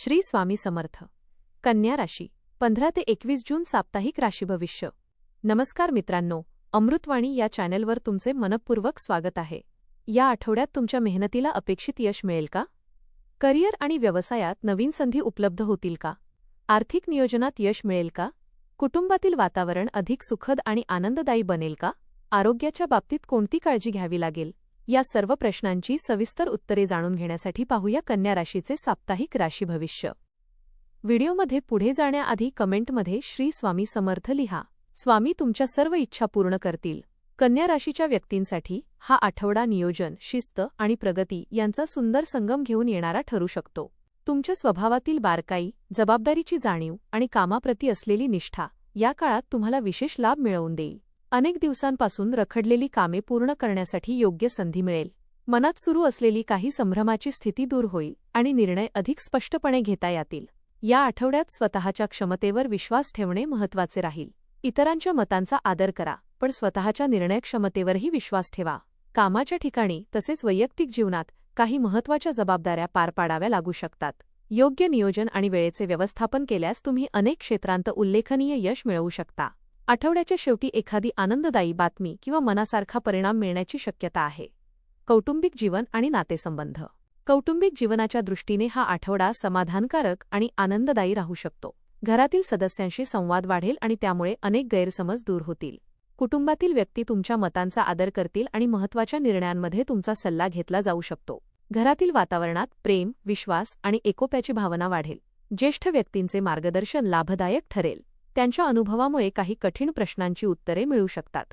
श्री स्वामी समर्थ. कन्या राशी 15 ते 21 जून साप्ताहिक राशी भविष्य. नमस्कार मित्रांनो, अमृतवाणी या चॅनेलवर तुमचे मनपूर्वक स्वागत आहे. या आठवड्यात तुमच्या मेहनतीला अपेक्षित यश मिळेल का? करिअर आणि व्यवसायात नवीन संधी उपलब्ध होतील का? आर्थिक नियोजनात यश मिळेल का? कुटुंबातील वातावरण अधिक सुखद आणि आनंददायी बनेल का? आरोग्याच्या बाबतीत कोणती काळजी घ्यावी लागेल? या सर्व प्रश्नांची सविस्तर उत्तरे जाणून घेण्यासाठी पाहूया कन्या राशीचे साप्ताहिक राशी भविष्य. व्हिडिओमध्ये पुढे जाण्याआधी कमेंटमध्ये श्री स्वामी समर्थ लिहा. स्वामी तुमच्या सर्व इच्छा पूर्ण करतील. कन्या राशीच्या व्यक्तींसाठी हा आठवडा नियोजन, शिस्त आणि प्रगती यांचा सुंदर संगम घेऊन येणारा ठरू शकतो. तुमच्या स्वभावातील बारकाई, जबाबदारीची जाणीव आणि कामाप्रती असलेली निष्ठा या काळात तुम्हाला विशेष लाभ मिळवून देईल. अनेक दिवसांपासून रखडलेली कामे पूर्ण करण्यासाठी योग्य संधी मिळेल. मनात सुरू असलेली काही संभ्रमाची स्थिती दूर होईल आणि निर्णय अधिक स्पष्टपणे घेता येतील. या आठवड्यात स्वतःच्या क्षमतेवर विश्वास ठेवणे महत्त्वाचे राहील. इतरांच्या मतांचा आदर करा, पण स्वतःच्या निर्णयक्षमतेवरही विश्वास ठेवा. कामाच्या ठिकाणी तसेच वैयक्तिक जीवनात काही महत्त्वाच्या जबाबदाऱ्या पार पाडाव्या लागू शकतात. योग्य नियोजन आणि वेळेचे व्यवस्थापन केल्यास तुम्ही अनेक क्षेत्रांत उल्लेखनीय यश मिळवू शकता. आठवड्याच्या शेवटी एखादी आनंददायी बातमी किंवा मनासारखा परिणाम मिळण्याची शक्यता आहे. कौटुंबिक जीवन आणि नातेसंबंध. कौटुंबिक जीवनाच्या दृष्टीने हा आठवडा समाधानकारक आणि आनंददायी राहू शकतो. घरातील सदस्यांशी संवाद वाढेल आणि त्यामुळे अनेक गैरसमज दूर होतील. कुटुंबातील व्यक्ती तुमच्या मतांचा आदर करतील आणि महत्त्वाच्या निर्णयांमध्ये तुमचा सल्ला घेतला जाऊ शकतो. घरातील वातावरणात प्रेम, विश्वास आणि एकोप्याची भावना वाढेल. ज्येष्ठ व्यक्तींचे मार्गदर्शन लाभदायक ठरेल. त्यांच्या अनुभवामुळे काही कठीण प्रश्नांची उत्तरे मिळू शकतात.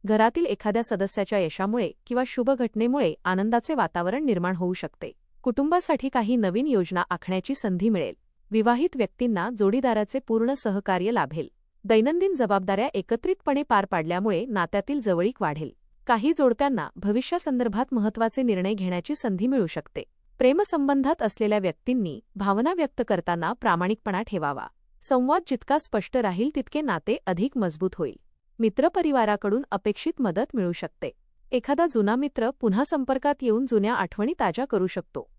घरातील एखाद्या सदस्याच्या यशामुळे किंवा शुभ घटनेमुळे आनंदाचे वातावरण निर्माण होऊ शकते. कुटुंबासाठी काही नवीन योजना आखण्याची संधी मिळेल. विवाहित व्यक्तींना जोडीदाराचे पूर्ण सहकार्य लाभेल. दैनंदिन जबाबदाऱ्या एकत्रितपणे पार पाडल्यामुळे नात्यातील जवळीक वाढेल. काही जोडप्यांना भविष्यासंदर्भात महत्त्वाचे निर्णय घेण्याची संधी मिळू शकते. प्रेमसंबंधात असलेल्या व्यक्तींनी भावना व्यक्त करताना प्रामाणिकपणा ठेवावा. संवाद जितका स्पष्ट राहील तितके नाते अधिक मजबूत होईल. मित्रपरिवाराकडून अपेक्षित मदत मिळू शकते. एखादा जुना मित्र पुन्हा संपर्कात येऊन जुन्या आठवणी ताज्या करू शकतो.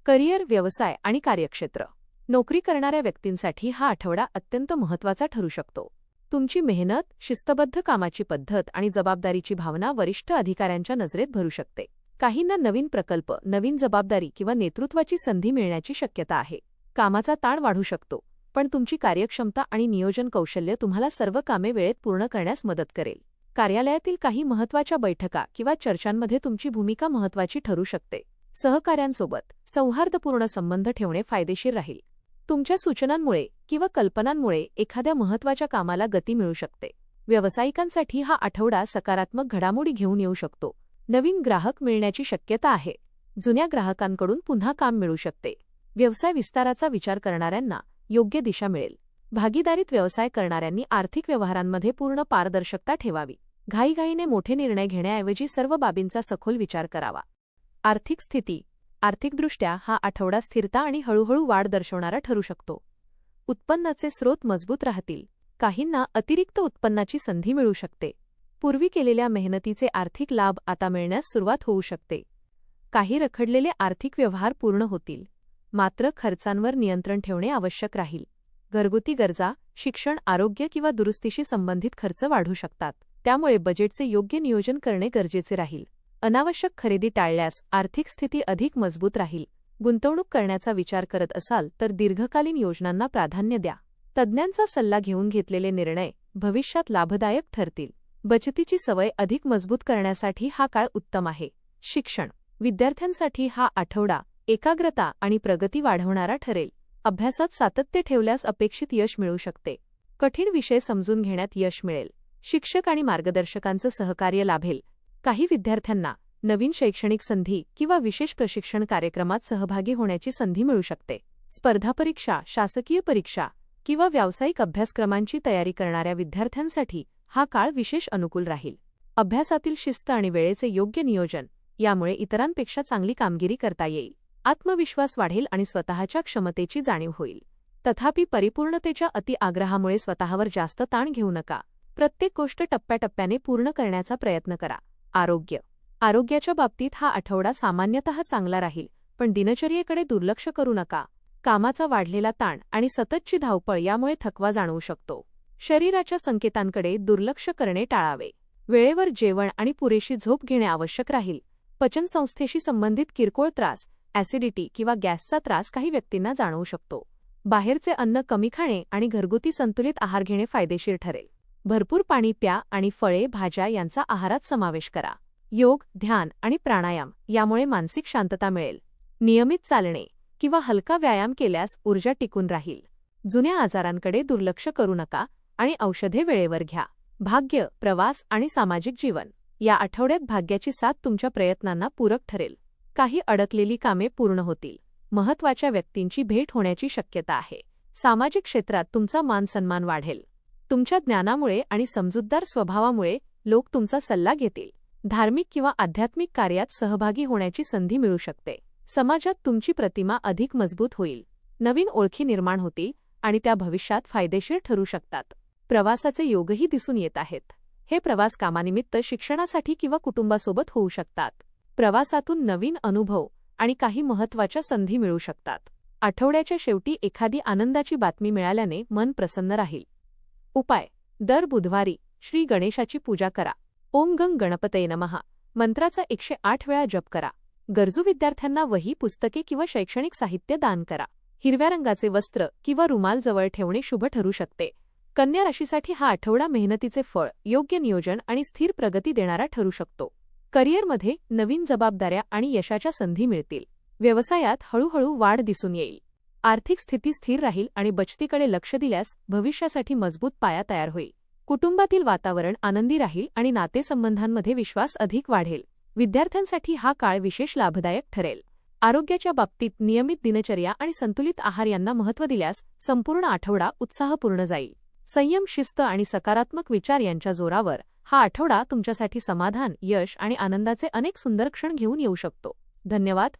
करिअर, व्यवसाय आणि कार्यक्षेत्र. नोकरी करणाऱ्या व्यक्तींसाठी हा आठवडा अत्यंत महत्त्वाचा ठरू शकतो. तुमची मेहनत, शिस्तबद्ध कामाची पद्धत आणि जबाबदारीची भावना वरिष्ठ अधिकाऱ्यांच्या नजरेत भरू शकते. काहींना नवीन प्रकल्प, नवीन जबाबदारी किंवा नेतृत्वाची संधी मिळण्याची शक्यता आहे. कामाचा ताण वाढू शकतो, पण तुमची कार्यक्षमता आणि नियोजन कौशल्य तुम्हाला सर्व कामे वेळेत पूर्ण करण्यास मदत करेल. कार्यालयातील काही महत्त्वाच्या बैठका किंवा चर्चांमध्ये तुमची भूमिका महत्त्वाची ठरू शकते. सहकाऱ्यांसोबत सौहार्दपूर्ण संबंध ठेवणे फायदेशीर राहील. तुमच्या सूचनांमुळे किंवा कल्पनांमुळे एखाद्या महत्त्वाच्या कामाला गती मिळू शकते. व्यावसायिकांसाठी हा आठवडा सकारात्मक घडामोडी घेऊन येऊ शकतो. नवीन ग्राहक मिळण्याची शक्यता आहे. जुन्या ग्राहकांकडून पुन्हा काम मिळू शकते. व्यवसाय विस्ताराचा विचार करणाऱ्यांना योग्य दिशा मिळेल. भागीदारीत व्यवसाय करणाऱ्यांनी आर्थिक व्यवहारांमध्ये पूर्ण पारदर्शकता ठेवावी. घाईघाईने मोठे निर्णय घेण्याऐवजी सर्व बाबींचा सखोल विचार करावा. आर्थिक स्थिती. आर्थिकदृष्ट्या हा आठवडा स्थिरता आणि हळूहळू वाढ दर्शवणारा ठरू शकतो. उत्पन्नाचे स्रोत मजबूत राहतील. काहींना अतिरिक्त उत्पन्नाची संधी मिळू शकते. पूर्वी केलेल्या मेहनतीचे आर्थिक लाभ आता मिळण्यास सुरुवात होऊ शकते. काही रखडलेले आर्थिक व्यवहार पूर्ण होतील. मात्र खर्चांवर नियंत्रण ठेवणे आवश्यक राहील. घरगुती गरजा, शिक्षण, आरोग्य किंवा दुरुस्तीशी संबंधित खर्च वाढू शकतात. त्यामुळे बजेटचे योग्य नियोजन करणे गरजेचे राहील. अनावश्यक खरेदी टाळल्यास आर्थिक स्थिती अधिक मजबूत राहील. गुंतवणूक करण्याचा विचार करत असाल तर दीर्घकालीन योजनांना प्राधान्य द्या. तज्ज्ञांचा सल्ला घेऊन घेतलेले निर्णय भविष्यात लाभदायक ठरतील. बचतीची सवय अधिक मजबूत करण्यासाठी हा काळ उत्तम आहे. शिक्षण. विद्यार्थ्यांसाठी हा आठवडा एकाग्रता आणि प्रगती वाढवणारा ठरेल. अभ्यासात सातत्य ठेवल्यास अपेक्षित यश मिळू शकते. कठीण विषय समजून घेण्यात यश मिळेल. शिक्षक आणि मार्गदर्शकांचं सहकार्य लाभेल. काही विद्यार्थ्यांना नवीन शैक्षणिक संधी किंवा विशेष प्रशिक्षण कार्यक्रमात सहभागी होण्याची संधी मिळू शकते. स्पर्धा परीक्षा, शासकीय परीक्षा किंवा व्यावसायिक अभ्यासक्रमांची तयारी करणाऱ्या विद्यार्थ्यांसाठी हा काळ विशेष अनुकूल राहील. अभ्यासातील शिस्त आणि वेळेचे योग्य नियोजन यामुळे इतरांपेक्षा चांगली कामगिरी करता येईल. आत्मविश्वास वाढेल आणि स्वतःच्या क्षमतेची जाणीव होईल. तथापि परिपूर्णतेच्या अतिआग्रहामुळे स्वतःवर जास्त ताण घेऊ नका. प्रत्येक गोष्ट टप्प्याटप्प्याने पूर्ण करण्याचा प्रयत्न करा. आरोग्य. आरोग्याच्या बाबतीत हा आठवडा सामान्यतः चांगला राहील, पण दिनचर्येकडे दुर्लक्ष करू नका. कामाचा वाढलेला ताण आणि सततची धावपळ यामुळे थकवा जाणवू शकतो. शरीराच्या संकेतांकडे दुर्लक्ष करणे टाळावे. वेळेवर जेवण आणि पुरेशी झोप घेणे आवश्यक राहील. पचनसंस्थेशी संबंधित किरकोळ त्रास, ॲसिडिटी किंवा गॅसचा त्रास काही व्यक्तींना जाणवू शकतो. बाहेरचे अन्न कमी खाणे आणि घरगुती संतुलित आहार घेणे फायदेशीर ठरेल. भरपूर पाणी प्या आणि फळे, भाज्या यांचा आहारात समावेश करा. योग, ध्यान आणि प्राणायाम यामुळे मानसिक शांतता मिळेल. नियमित चालणे किंवा हलका व्यायाम केल्यास ऊर्जा टिकून राहील. जुन्या आजारांकडे दुर्लक्ष करू नका आणि औषधे वेळेवर घ्या. भाग्य, प्रवास आणि सामाजिक जीवन या आठवड्यात भाग्याची साथ तुमच्या प्रयत्नांना पूरक ठरेल. काही अडकलेली कामे पूर्ण होतील. महत्त्वाच्या व्यक्तींची भेट होण्याची शक्यता आहे. सामाजिक क्षेत्रात तुमचा मान-सन्मान वाढेल. तुमच्या ज्ञानामुळे आणि समजूतदार स्वभावामुळे लोक तुमचा सल्ला घेतील. धार्मिक किंवा आध्यात्मिक कार्यात सहभागी होण्याची संधी मिळू शकते. समाजात तुमची प्रतिमा अधिक मजबूत होईल. नवीन ओळखी निर्माण होतील आणि त्या भविष्यात फायदेशीर ठरू शकतात. प्रवासाचे योगही दिसून येत आहेत. हे प्रवास कामानिमित्त, शिक्षणासाठी किंवा कुटुंबासोबत होऊ शकतात. प्रवासातून नवीन अनुभव आणि काही महत्त्वाच्या संधी मिळू शकतात. आठवड्याच्या शेवटी एखादी आनंदाची बातमी मिळाल्याने मन प्रसन्न राहील. उपाय: दर बुधवारी श्री गणेशाची पूजा करा. ओम गं गणपतये नमः मंत्राचा 108 वेळा जप करा. गरजू विद्यार्थ्यांना वही, पुस्तके किंवा शैक्षणिक साहित्य दान करा. हिरव्या रंगाचे वस्त्र किंवा रुमाल जवळ ठेवणे शुभ ठरू शकते. कन्या राशीसाठी हा आठवडा मेहनतीचे फळ, योग्य नियोजन आणि स्थिर प्रगती देणारा ठरू शकतो. करिअरमध्ये नवीन जबाबदाऱ्या आणि यशाच्या संधी मिळतील. व्यवसायात हळूहळू वाढ दिसून येईल. आर्थिक स्थिती स्थिर राहील आणि बचतीकडे लक्ष दिल्यास भविष्यासाठी मजबूत पाया तयार होईल. कुटुंबातील वातावरण आनंदी राहील आणि नातेसंबंधांमध्ये विश्वास अधिक वाढेल. विद्यार्थ्यांसाठी हा काळ विशेष लाभदायक ठरेल. आरोग्याच्या बाबतीत नियमित दिनचर्या आणि संतुलित आहार यांना महत्त्व दिल्यास संपूर्ण आठवडा उत्साहपूर्ण जाईल. संयम, शिस्त आणि सकारात्मक विचार यांच्या जोरावर हा आठवडा तुमच्यासाठी समाधान, यश आणि आनंदाचे अनेक सुंदर क्षण घेऊन येऊ शकतो. धन्यवाद.